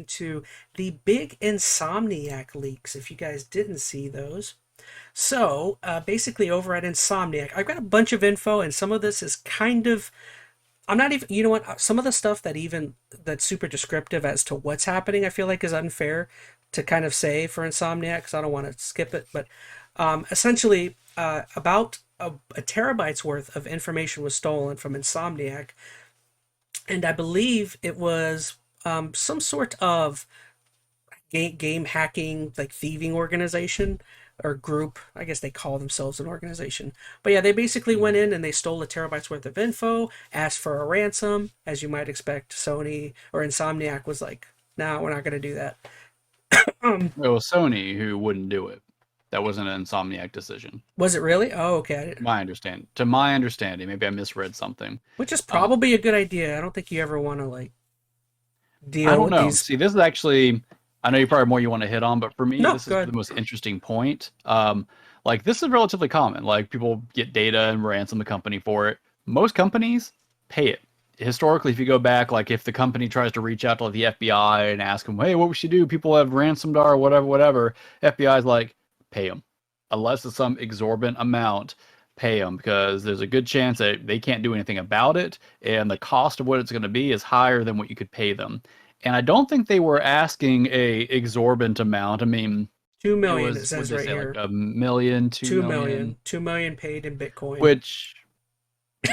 into the BIG Insomniac leaks, if you guys didn't see those. So, basically over at Insomniac, I've got a bunch of info, and some of this is kind of, I'm not even, you know what, some of the stuff that's super descriptive as to what's happening, I feel like is unfair to kind of say for Insomniac, because I don't want to skip it, but essentially, about a terabyte's worth of information was stolen from Insomniac, and I believe it was some sort of game hacking, like thieving organization or group. I guess they call themselves an organization. But yeah, they basically went in and they stole a terabyte's worth of info, asked for a ransom, as you might expect. Sony or Insomniac was like, "No, we're not going to do that." It was Sony who wouldn't do it. That wasn't an Insomniac decision. Was it really? Oh, okay. To my understanding, maybe I misread something. Which is probably a good idea. I don't think you ever want to like deal I don't with know. these. See, this is actually, I know you probably more you want to hit on, but for me, No, this is go ahead. the most interesting point. Like this is relatively common. Like people get data and ransom the company for it. Most companies pay it. Historically, if you go back, like if the company tries to reach out to like, the FBI and ask them, hey, what we should do? People have ransomed our whatever. FBI is like, pay them. Unless it's some exorbitant amount, pay them because there's a good chance that they can't do anything about it. And the cost of what it's going to be is higher than what you could pay them. And I don't think they were asking a exorbitant amount. I mean, 2 million, it what did says they right say, like here. 1 million, 2 2 million? million. 2 million paid in Bitcoin.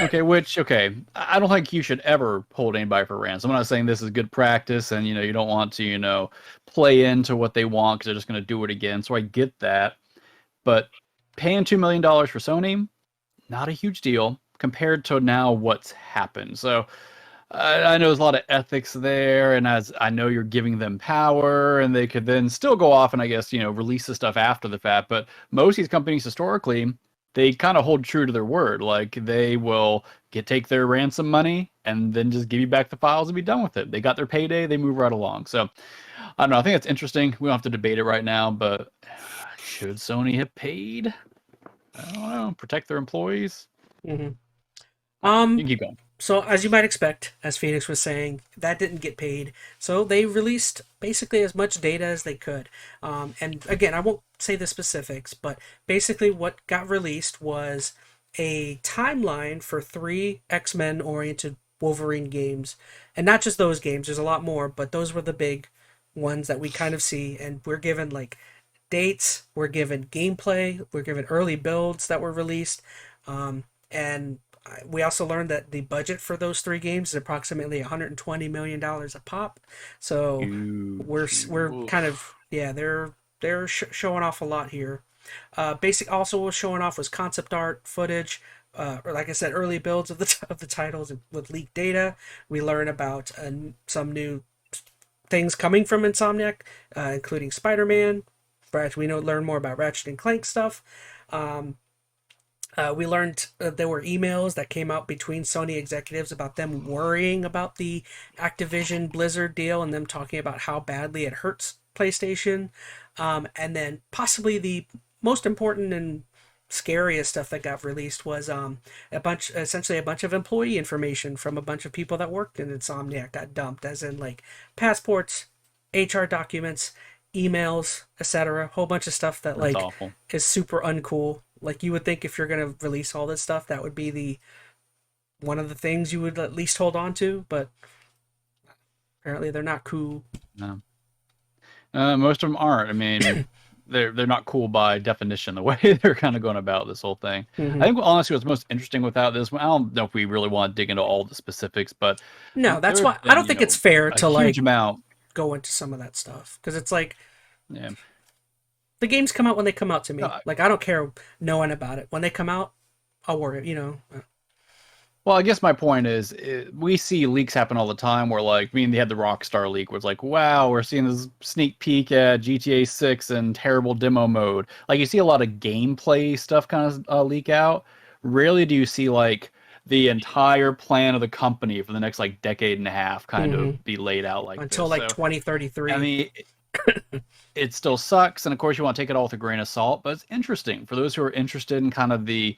Okay, I don't think you should ever hold anybody for ransom. I'm not saying this is good practice and, you don't want to, play into what they want because they're just going to do it again. So I get that. But paying $2 million for Sony, not a huge deal compared to now what's happened. So I know there's a lot of ethics there, and as I know you're giving them power, and they could then still go off and I guess release the stuff after the fact. But most of these companies historically, they kind of hold true to their word. Like they will take their ransom money and then just give you back the files and be done with it. They got their payday, they move right along. So I don't know. I think it's interesting. We don't have to debate it right now, but should Sony have paid? I don't know. Protect their employees. hmm You Um, can keep going. so as you might expect, as Phoenix was saying, that didn't get paid. So they released basically as much data as they could. And again, I won't say the specifics, but basically what got released was a timeline for three X-Men oriented Wolverine games. And not just those games, there's a lot more, but those were the big ones that we kind of see. And we're given like dates, we're given gameplay, we're given early builds that were released. And we also learned that the budget for those three games is approximately $120 million a pop. So we're kind of, yeah, they're showing off a lot here. Basic also was showing off was concept art footage, or like I said, early builds of the titles with leaked data. We learn about some new things coming from Insomniac, including Spider-Man. We learn more about Ratchet and Clank stuff. We learned there were emails that came out between Sony executives about them worrying about the Activision Blizzard deal and them talking about how badly it hurts PlayStation. And then possibly the most important and scariest stuff that got released was essentially a bunch of employee information from a bunch of people that worked in Insomniac got dumped, as in like passports, HR documents, emails, etc. Whole bunch of stuff that That's like awful. is super uncool. Like you would think if you're gonna release all this stuff, that would be the one of the things you would at least hold on to, but apparently they're not cool. No. Most of them aren't. I mean, they're not cool by definition, the way they're kind of going about this whole thing. I hmm think honestly what's most interesting without this one, I don't know if we really want to dig into all the specifics, but No, there that's have why I been, don't think it's fair a to huge like amount. go into some of that stuff because it's like Yeah. the games come out when they come out to No, me. Like I don't care knowing about it when they come out. I'll worry, well, I guess my point is we see leaks happen all the time where, like, I mean, they had the Rockstar leak where it's like, wow, we're seeing this sneak peek at GTA 6 and terrible demo mode. Like, you see a lot of gameplay stuff kind of leak out. Rarely do you see, like, the entire plan of the company for the next, like, decade and a half kind hmm of be laid out like until this. like So, I 2033. mean, It still sucks, and of course you want to take it all with a grain of salt, but it's interesting for those who are interested in kind of the,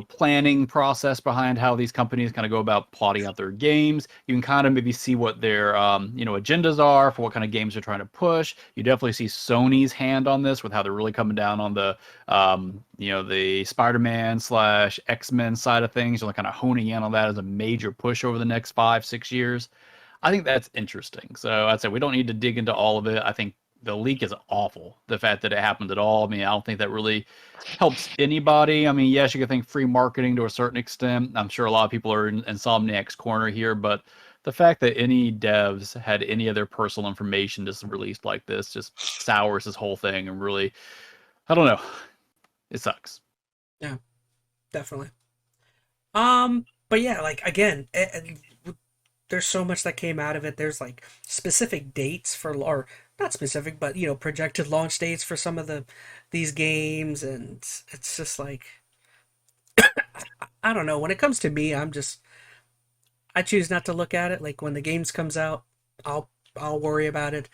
planning process behind how these companies kind of go about plotting out their games. You can kind of maybe see what their agendas are for what kind of games they're trying to push. You definitely see Sony's hand on this with how they're really coming down on the the Spider-Man slash X-Men side of things. They're kind of honing in on that as a major push over the next 5-6 years. I think that's interesting. So I'd say we don't need to dig into all of it. I think the leak is awful. The fact that it happened at all. I mean, I don't think that really helps anybody. I mean, yes, you can think free marketing to a certain extent. I'm sure a lot of people are in Insomniac's corner here, but the fact that any devs had any of their personal information just released like this just sours this whole thing and really, I don't know. It sucks. Yeah, definitely. But yeah, like again, there's so much that came out of it. There's like specific dates for, or not specific, but projected launch dates for some of these games, and it's just like I don't know. When it comes to me, I choose not to look at it. Like when the games comes out, I'll worry about it.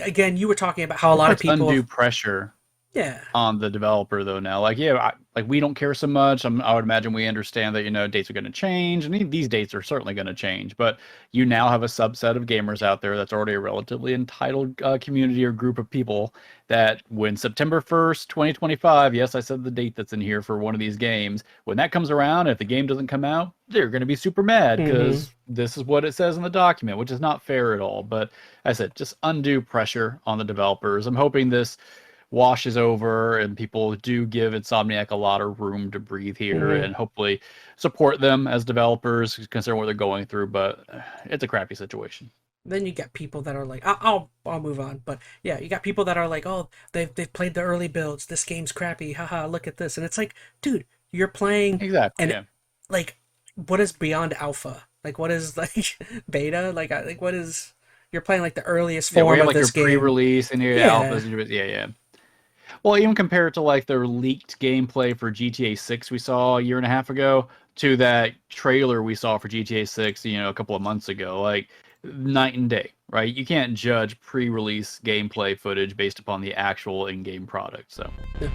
Again, you were talking about how a It lot of puts people, undue pressure yeah, on the developer though now. Like, yeah, like we don't care so much. I would imagine we understand that dates are going to change, and these dates are certainly going to change. But you now have a subset of gamers out there that's already a relatively entitled community or group of people that when September 1st, 2025, yes, I said the date that's in here for one of these games. When that comes around, if the game doesn't come out, they're going to be super mad mm-hmm. because this is what it says in the document, which is not fair at all. But I said just undue pressure on the developers. I'm hoping this washes over and people do give Insomniac a lot of room to breathe here Mm-hmm. and hopefully support them as developers considering what they're going through. But it's a crappy situation. Then you get people that are like, I'll move on, but yeah, you got people that are like, oh, they've played the early builds. This game's crappy. Haha, look at this, and it's like, dude, you're playing, Exactly. and Yeah. like, what is beyond alpha? Like, what is like beta? Like what is? You're playing like the earliest Yeah. Where form you have of like your this game. pre-release and your Yeah. alphas. Yeah. Yeah. Well, even compared to like their leaked gameplay for GTA 6 we saw a year and a half ago to that trailer we saw for GTA 6, a couple of months ago, like night and day, right? You can't judge pre-release gameplay footage based upon the actual in-game product. So, Yeah.